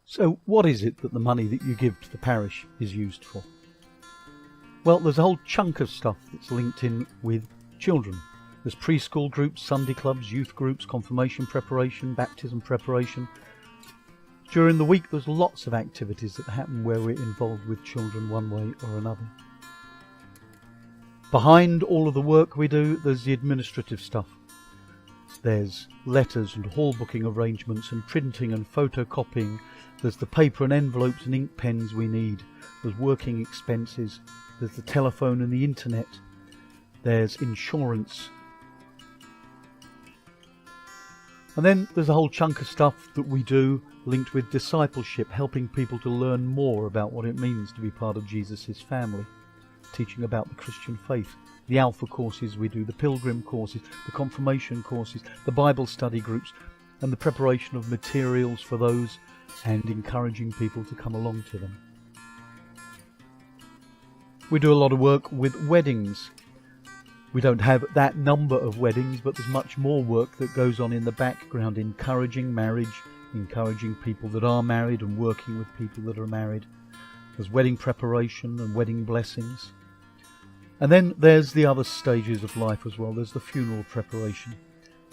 So what is it that the money that you give to the parish is used for? Well, there's a whole chunk of stuff that's linked in with children. There's preschool groups, Sunday clubs, youth groups, confirmation preparation, baptism preparation. During the week there's lots of activities that happen where we're involved with children one way or another. Behind all of the work we do, there's the administrative stuff. There's letters and hall booking arrangements and printing and photocopying. There's the paper and envelopes and ink pens we need. There's working expenses. There's the telephone and the internet. There's insurance. And then there's a whole chunk of stuff that we do linked with discipleship, helping people to learn more about what it means to be part of Jesus' family, teaching about the Christian faith, the Alpha courses we do, the Pilgrim courses, the confirmation courses, the Bible study groups, and the preparation of materials for those, and encouraging people to come along to them. We do a lot of work with weddings. We don't have that number of weddings, but there's much more work that goes on in the background, encouraging marriage, encouraging people that are married and working with people that are married. There's wedding preparation and wedding blessings. And then there's the other stages of life as well. There's the funeral preparation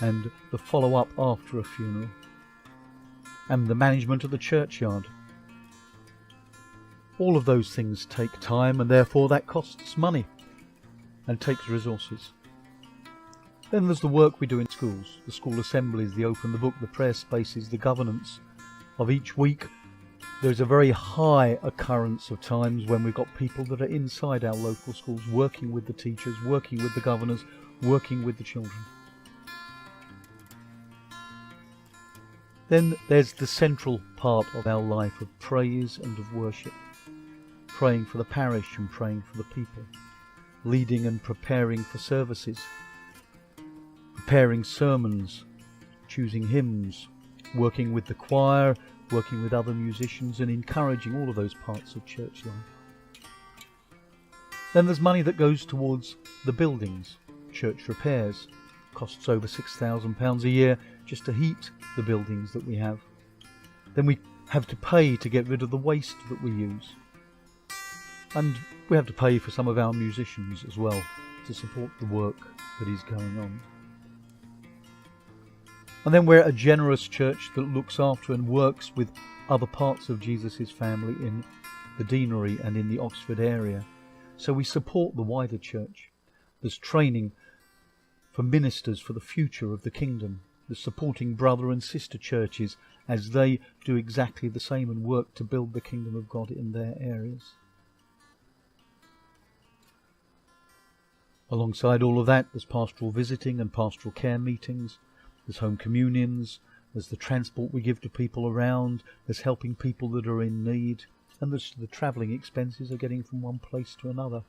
and the follow-up after a funeral and the management of the churchyard. All of those things take time, and therefore that costs money and takes resources. Then there's the work we do in schools, the school assemblies, the open the book, the prayer spaces, the governance of each week. There's a very high occurrence of times when we've got people that are inside our local schools, working with the teachers, working with the governors, working with the children. Then there's the central part of our life of praise and of worship, praying for the parish and praying for the people, leading and preparing for services, preparing sermons, choosing hymns, working with the choir, working with other musicians, and encouraging all of those parts of church life. Then there's money that goes towards the buildings, church repairs. Costs over £6,000 a year just to heat the buildings that we have. Then we have to pay to get rid of the waste that we use. And we have to pay for some of our musicians as well to support the work that is going on. And then we're a generous church that looks after and works with other parts of Jesus' family in the deanery and in the Oxford area. So we support the wider church. There's training for ministers for the future of the kingdom. There's supporting brother and sister churches as they do exactly the same and work to build the kingdom of God in their areas. Alongside all of that, there's pastoral visiting and pastoral care meetings. There's home communions, there's the transport we give to people around, there's helping people that are in need, and there's the travelling expenses of getting from one place to another.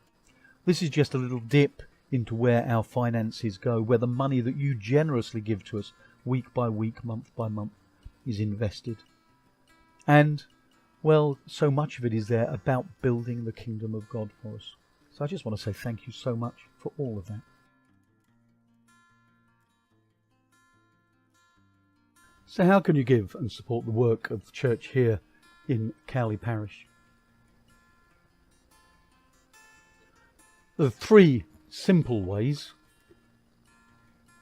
This is just a little dip into where our finances go, where the money that you generously give to us week by week, month by month, is invested. And, well, so much of it is there about building the kingdom of God for us. So I just want to say thank you so much for all of that. So how can you give and support the work of the church here in Cowley Parish? There are three simple ways.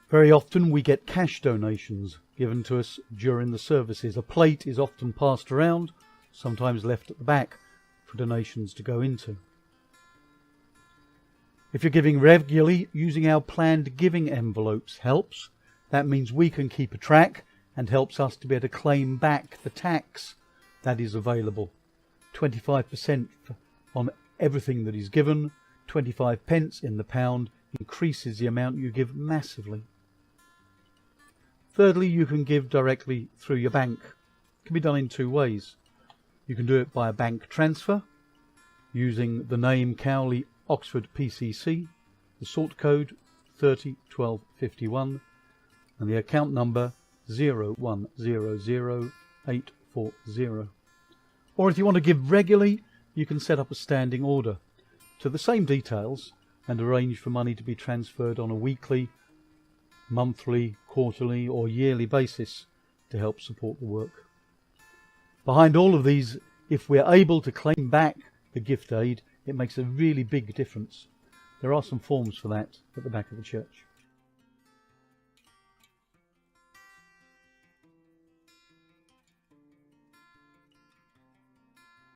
Very often we get cash donations given to us during the services. A plate is often passed around, sometimes left at the back for donations to go into. If you're giving regularly, using our planned giving envelopes helps. That means we can keep a track and helps us to be able to claim back the tax that is available. 25% on everything that is given, 25 pence in the pound increases the amount you give massively. Thirdly, you can give directly through your bank. It can be done in two ways. You can do it by a bank transfer using the name Cowley Oxford PCC, the sort code 301251 and the account number 0100840. Or if you want to give regularly, you can set up a standing order to the same details and arrange for money to be transferred on a weekly, monthly, quarterly or yearly basis to help support the work. Behind all of these, if we're able to claim back the gift aid, it makes a really big difference. There are some forms for that at the back of the church.